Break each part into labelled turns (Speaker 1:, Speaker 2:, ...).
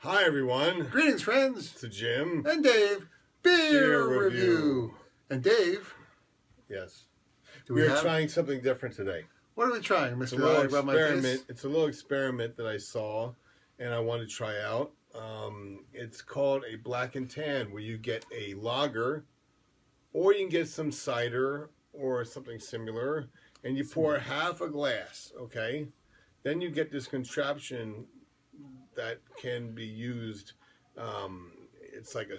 Speaker 1: Hi, everyone.
Speaker 2: Greetings, friends.
Speaker 1: It's Jim.
Speaker 2: And Dave. Beer Review. And Dave.
Speaker 1: Yes.
Speaker 2: We
Speaker 1: are trying something different today.
Speaker 2: What are we trying, Mr.
Speaker 1: It's a little experiment. It's a little experiment that I saw, and I want to try out. It's called a black and tan, where you get a lager, or you can get some cider or something similar, and you pour half a glass. Okay, then you get this contraption that can be used. It's like a.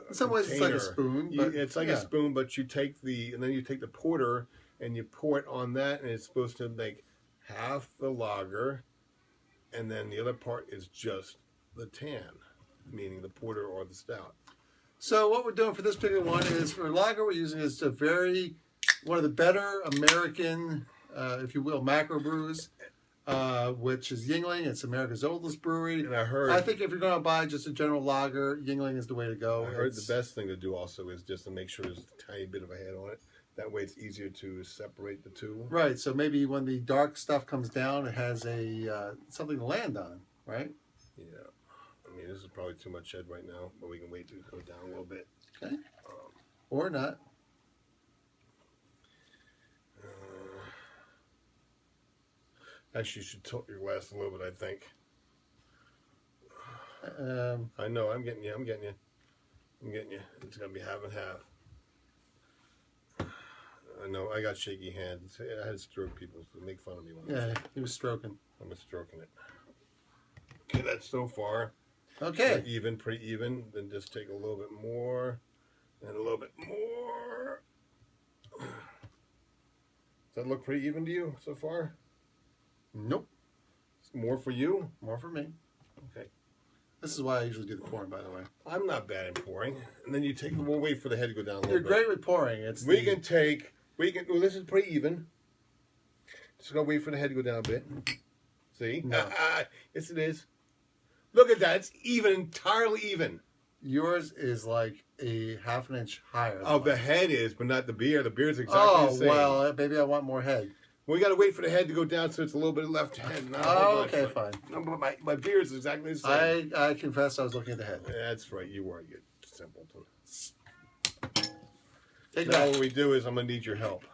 Speaker 2: In some ways, it's like a spoon. But,
Speaker 1: it's like a spoon, but you take and then you take the porter and you pour it on that, and it's supposed to make half the lager, and then the other part is just the tan, meaning the porter or the stout.
Speaker 2: So what we're doing for this particular one is for lager, we're using is one of the better American, if you will, macro brews. Which is Yuengling. It's America's oldest brewery.
Speaker 1: And I think
Speaker 2: if you're going to buy just a general lager, Yuengling is the way to go.
Speaker 1: I heard the best thing to do also is just to make sure there's a tiny bit of a head on it. That way it's easier to separate the two.
Speaker 2: Right. So maybe when the dark stuff comes down, it has something to land on, right?
Speaker 1: Yeah. I mean, this is probably too much head right now, but we can wait till it goes down a little bit.
Speaker 2: Okay. Or not.
Speaker 1: Actually, you should tilt your glass a little bit, I think. I know, I'm getting you. It's going to be half and half. I know, I got shaky hands. I had stroke people to make fun of me.
Speaker 2: He was stroking.
Speaker 1: I'm stroking it. Okay, that's so far.
Speaker 2: Okay.
Speaker 1: Pretty even. Then just take a little bit more. And a little bit more. Does that look pretty even to you so far?
Speaker 2: Nope.
Speaker 1: More for you?
Speaker 2: More for me.
Speaker 1: Okay.
Speaker 2: This is why I usually do the pouring, by the way.
Speaker 1: I'm not bad at pouring. And then we'll wait for the head to go down a little bit.
Speaker 2: You're great with pouring. Well,
Speaker 1: This is pretty even. Just gonna wait for the head to go down a bit. See?
Speaker 2: No.
Speaker 1: Yes, it is. Look at that. It's even, entirely even.
Speaker 2: Yours is like a half an inch higher.
Speaker 1: The head is, but not the beer. The beer is exactly the same.
Speaker 2: Oh, well, maybe I want more head.
Speaker 1: Well, we got to wait for the head to go down so it's a little bit left head.
Speaker 2: Okay, fine.
Speaker 1: No, but my beer is exactly the same.
Speaker 2: I confess I was looking at the head.
Speaker 1: That's right. You were, you simpleton.
Speaker 2: Now
Speaker 1: what we do is I'm going to need your help.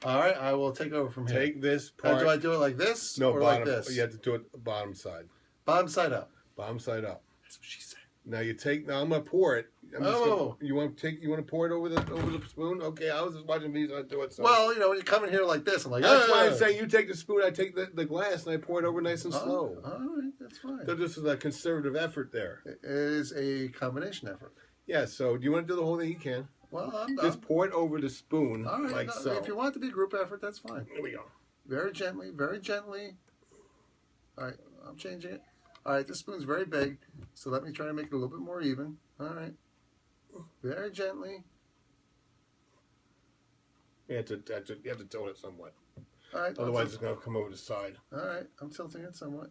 Speaker 2: All right, I will take over from here.
Speaker 1: Take this part.
Speaker 2: Do I do it like this or
Speaker 1: bottom,
Speaker 2: like this?
Speaker 1: You have to do it bottom side.
Speaker 2: Bottom side up.
Speaker 1: Bottom side up.
Speaker 2: That's what she said.
Speaker 1: Now I'm going to pour it. You want to pour it over the spoon? Okay, I was just watching these. I do it. So.
Speaker 2: Well, when you come in here like this, I'm like,
Speaker 1: that's why I'm saying you take the spoon, I take the glass, and I pour it over nice and slow.
Speaker 2: All right, that's fine.
Speaker 1: So this is a conservative effort there.
Speaker 2: It is a combination effort.
Speaker 1: Yeah. So do you want to do the whole thing? You can.
Speaker 2: Well,
Speaker 1: just pour it over the spoon, so.
Speaker 2: If you want it to be a group effort, that's fine.
Speaker 1: Here we go.
Speaker 2: Very gently, very gently. All right, I'm changing it. All right, this spoon's very big, so let me try to make it a little bit more even. All right. Very gently.
Speaker 1: You have to tilt it somewhat.
Speaker 2: All right.
Speaker 1: Otherwise, it's going to come over the side.
Speaker 2: All right, I'm tilting it somewhat.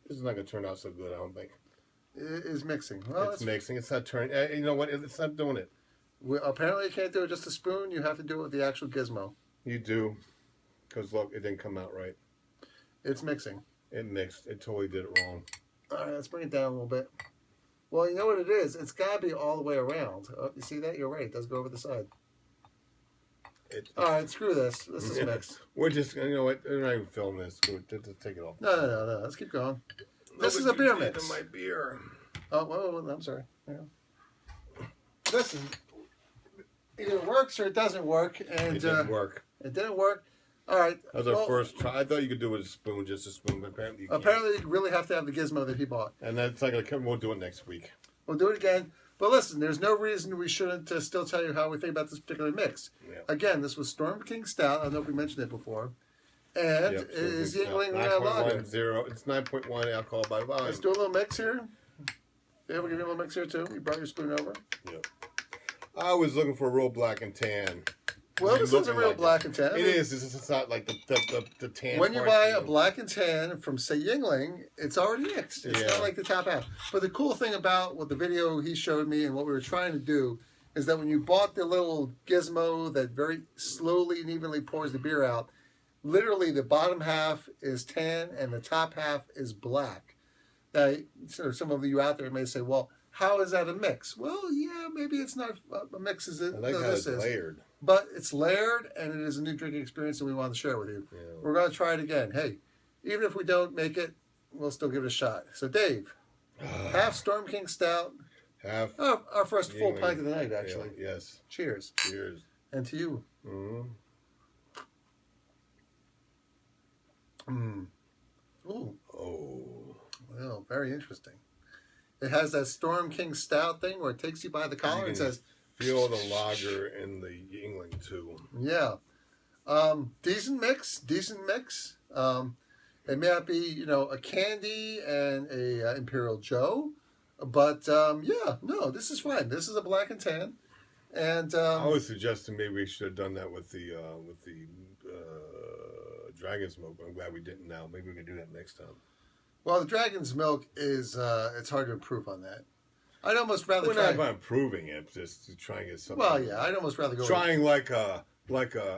Speaker 1: This is not going to turn out so good, I don't think.
Speaker 2: It is mixing. Well,
Speaker 1: it's mixing. It's not turning. You know what? It's not doing it.
Speaker 2: Apparently, you can't do it just a spoon. You have to do it with the actual gizmo.
Speaker 1: You do. Because, look, it didn't come out right.
Speaker 2: It's mixing.
Speaker 1: It mixed. It totally did it wrong.
Speaker 2: All right, let's bring it down a little bit. Well, you know what it is? It's got to be all the way around. Oh, you see that? You're right. It does go over the side. All right, screw this. This is mixed.
Speaker 1: We're just, you know what? We're not even filming this. Just take it off.
Speaker 2: No. Let's keep going. This is a beer mix.
Speaker 1: My beer.
Speaker 2: Oh, whoa, I'm sorry. Listen, either it works or it doesn't work. And
Speaker 1: it didn't work.
Speaker 2: It didn't work. All right.
Speaker 1: That was our first try. I thought you could do it with a spoon, just a spoon, but apparently you can't.
Speaker 2: Apparently, you really have to have the gizmo that he bought.
Speaker 1: And that's not going to come. We'll do it next week.
Speaker 2: We'll do it again. But listen, there's no reason we shouldn't still tell you how we think about this particular mix. Yeah. Again, this was Storm King Stout. I don't know if we mentioned it before. And it is Yuengling Lager.
Speaker 1: 9.10. It's 9.1 alcohol by volume.
Speaker 2: Let's do a little mix here. Yeah, we'll give you a little mix here, too. You brought your spoon over.
Speaker 1: Yeah. I was looking for a real black and tan.
Speaker 2: Well, this is a real black and tan.
Speaker 1: It is. It's not like the tan.
Speaker 2: When you buy a black and tan from, say, Yuengling, it's already mixed. It's not like the top half. But the cool thing about what the video he showed me and what we were trying to do is that when you bought the little gizmo that very slowly and evenly pours the beer out, literally the bottom half is tan and the top half is black. Now, so some of you out there may say, well, how is that a mix? Well, yeah, maybe it's not a mix as it
Speaker 1: I like how
Speaker 2: this
Speaker 1: it's
Speaker 2: is.
Speaker 1: layered.
Speaker 2: But it's layered, and it is a new drinking experience, and we want to share with you.
Speaker 1: Yeah.
Speaker 2: We're going to try it again. Hey, even if we don't make it, we'll still give it a shot. So, Dave, half Storm King Stout.
Speaker 1: Half.
Speaker 2: Our first full
Speaker 1: Yuengling.
Speaker 2: pint of the night, actually.
Speaker 1: Yeah, yes.
Speaker 2: Cheers.
Speaker 1: Cheers.
Speaker 2: And to you.
Speaker 1: Mm-hmm.
Speaker 2: Ooh.
Speaker 1: Oh.
Speaker 2: Well, very interesting. It has that Storm King Stout thing where it takes you by the collar and says,
Speaker 1: feel the lager and the Yuengling too.
Speaker 2: yeah. Decent mix. It may not be, a candy and a Imperial Joe, but yeah, no, this is fine. This is a black and tan, and
Speaker 1: I was suggesting maybe we should have done that with the Dragon's Milk. I'm glad we didn't. Now maybe we can do that next time.
Speaker 2: well, the Dragon's Milk is it's hard to improve on that. I'd almost rather
Speaker 1: We're
Speaker 2: try.
Speaker 1: not about improving it, just to try and get something.
Speaker 2: Well, yeah, I'd almost rather go.
Speaker 1: Trying like a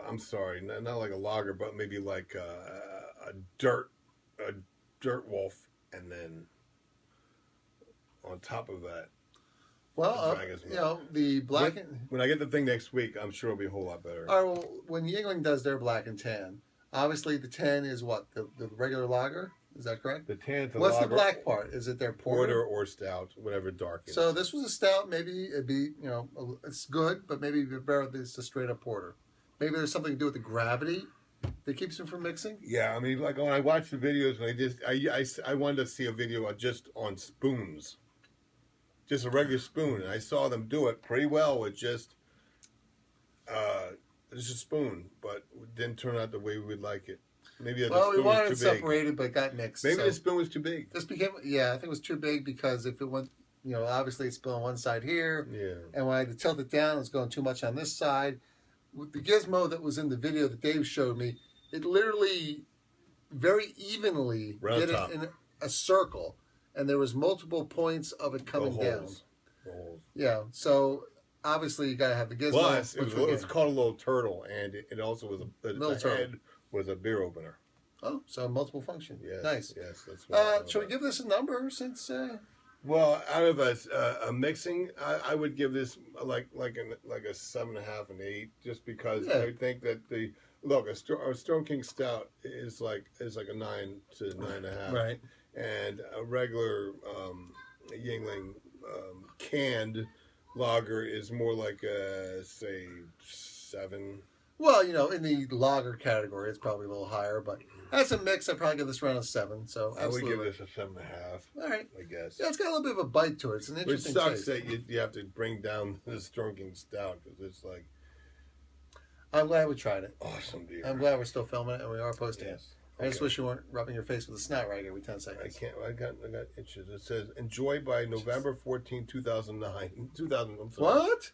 Speaker 1: I'm sorry, not like a lager, but maybe like a dirt wolf, and then on top of that,
Speaker 2: Well,
Speaker 1: Dragon's Milk.
Speaker 2: the black.
Speaker 1: When I get the thing next week, I'm sure it'll be a whole lot better.
Speaker 2: All right, well, when Yuengling does their black and tan, obviously the tan is what the regular lager. Is that correct?
Speaker 1: The tan,
Speaker 2: What's
Speaker 1: lager,
Speaker 2: the black part? Is it their porter?
Speaker 1: or stout, whatever dark. It
Speaker 2: So
Speaker 1: is.
Speaker 2: this was a stout. Maybe it'd be it's good, but maybe it'd be better if it's a straight up porter. Maybe there's something to do with the gravity that keeps it from mixing.
Speaker 1: Yeah, I mean, like when I watched the videos, and I wanted to see a video just on spoons, just a regular spoon, and I saw them do it pretty well with just a spoon, but it didn't turn out the way we'd like it. Maybe the
Speaker 2: Well, we
Speaker 1: spoon
Speaker 2: wanted it
Speaker 1: was too big.
Speaker 2: separated, but it got mixed.
Speaker 1: Maybe
Speaker 2: so
Speaker 1: the spoon was too big.
Speaker 2: this became I think it was too big because if it went, obviously it's spilling on one side here,
Speaker 1: Yeah.
Speaker 2: and when I had to tilt it down, it's going too much on this side. With the gizmo that was in the video that Dave showed me, it literally very evenly
Speaker 1: Round
Speaker 2: did
Speaker 1: top.
Speaker 2: it in a circle, and there was multiple points of it coming
Speaker 1: The
Speaker 2: down.
Speaker 1: holes. The holes.
Speaker 2: Yeah, so obviously you got to have the gizmo.
Speaker 1: Plus,
Speaker 2: which
Speaker 1: it's called a little turtle, and it also was
Speaker 2: Little
Speaker 1: the
Speaker 2: turtle.
Speaker 1: head was a beer opener.
Speaker 2: Oh, so multiple function.
Speaker 1: Yes,
Speaker 2: Nice.
Speaker 1: Yes, that's what.
Speaker 2: Should we give this a number since?
Speaker 1: Well, out of a mixing, I would give this like a 7.5 and 8, just because
Speaker 2: Yeah.
Speaker 1: I think that a Storm King Stout is like a 9 to 9.5,
Speaker 2: Right.
Speaker 1: and a regular Yuengling canned lager is more like a say 7.
Speaker 2: Well, in the lager category, it's probably a little higher, but as a mix, I'd probably give this around a 7. So
Speaker 1: I would
Speaker 2: absolutely.
Speaker 1: give this a 7.5.
Speaker 2: All right.
Speaker 1: I guess.
Speaker 2: Yeah, it's got a little bit of a bite to it. It's an
Speaker 1: Which
Speaker 2: interesting
Speaker 1: sucks
Speaker 2: taste.
Speaker 1: that you have to bring down the Storm King Stout, because it's like
Speaker 2: I'm glad we tried it.
Speaker 1: awesome beer.
Speaker 2: I'm glad we're still filming it and we are posting it.
Speaker 1: Yes.
Speaker 2: I just
Speaker 1: Okay.
Speaker 2: wish you weren't rubbing your face with a snot rag every 10
Speaker 1: I
Speaker 2: seconds.
Speaker 1: can't. I got itches. It says enjoy by November 14, 2009. 2000. I'm sorry.
Speaker 2: What?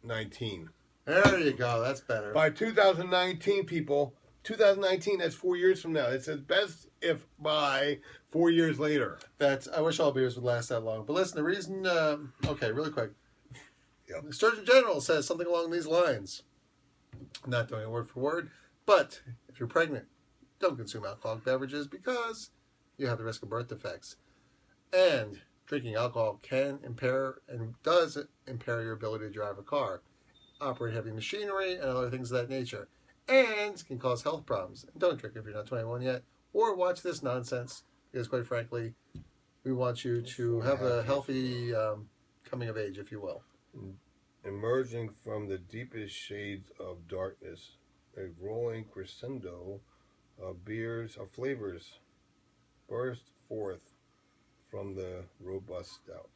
Speaker 1: 2019.
Speaker 2: There you go. That's better.
Speaker 1: By 2019, people. 2019. That's 4 years from now. It says best if by 4 years later.
Speaker 2: I wish all beers would last that long. But listen, the reason. Okay, really quick.
Speaker 1: Yep.
Speaker 2: The Surgeon General says something along these lines. I'm not doing it word for word, but if you're pregnant, don't consume alcoholic beverages because you have the risk of birth defects. And drinking alcohol can impair and does impair your ability to drive a car, operate heavy machinery, and other things of that nature, and can cause health problems. And don't drink if you're not 21 yet, or watch this nonsense because, quite frankly, we want you to have a healthy coming of age, if you will.
Speaker 1: Emerging from the deepest shades of darkness, a rolling crescendo of flavors burst forth from the robust stout.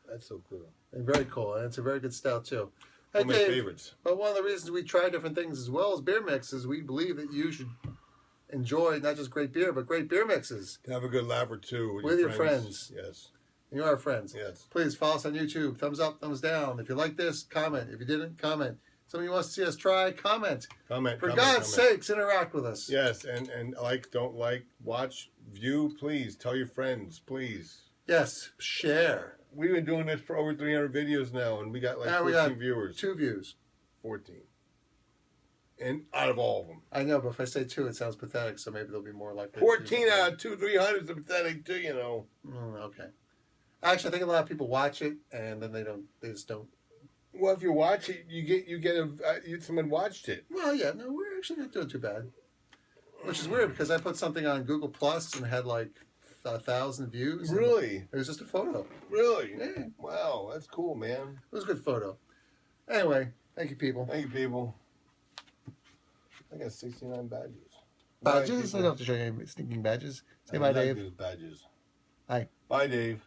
Speaker 1: That's so cool.
Speaker 2: And very cool. And it's a very good stout, too. Hey,
Speaker 1: One of my
Speaker 2: Dave,
Speaker 1: favorites.
Speaker 2: but one of the reasons we try different things as well as beer mixes, we believe that you should enjoy not just great beer, but great beer mixes.
Speaker 1: Have a good laugh or two
Speaker 2: With your friends.
Speaker 1: Yes.
Speaker 2: You are friends.
Speaker 1: Yes.
Speaker 2: Please follow us on YouTube. Thumbs up, thumbs down. If you like this, comment. If you didn't, comment. Somebody wants to see us try, comment.
Speaker 1: Comment.
Speaker 2: For
Speaker 1: comment,
Speaker 2: God's
Speaker 1: comment.
Speaker 2: sakes, interact with us.
Speaker 1: Yes, and like, don't like, watch, view, please. Tell your friends, please.
Speaker 2: Yes, share.
Speaker 1: We've been doing this for over 300 videos now, and we got like
Speaker 2: Now
Speaker 1: 14
Speaker 2: we got
Speaker 1: viewers.
Speaker 2: 2 views.
Speaker 1: 14. and out of all of them.
Speaker 2: I know, but if I say 2, it sounds pathetic, so maybe they'll be more likely.
Speaker 1: 14 out of 300 is pathetic too, you know.
Speaker 2: Okay. Actually, I think a lot of people watch it and then they just don't.
Speaker 1: Well, if you watch it, someone watched it.
Speaker 2: Well, yeah, no, we're actually not doing too bad. Which is weird because I put something on Google Plus and had like 1,000 views.
Speaker 1: Really?
Speaker 2: It was just a photo.
Speaker 1: Really?
Speaker 2: Yeah.
Speaker 1: Wow, that's cool, man.
Speaker 2: It was a good photo. Anyway, thank you, people.
Speaker 1: Thank you, people. I got 69 badges.
Speaker 2: Badges? I don't have to show you any stinking badges. Say bye, Dave.
Speaker 1: Badges.
Speaker 2: Bye.
Speaker 1: Bye, Dave.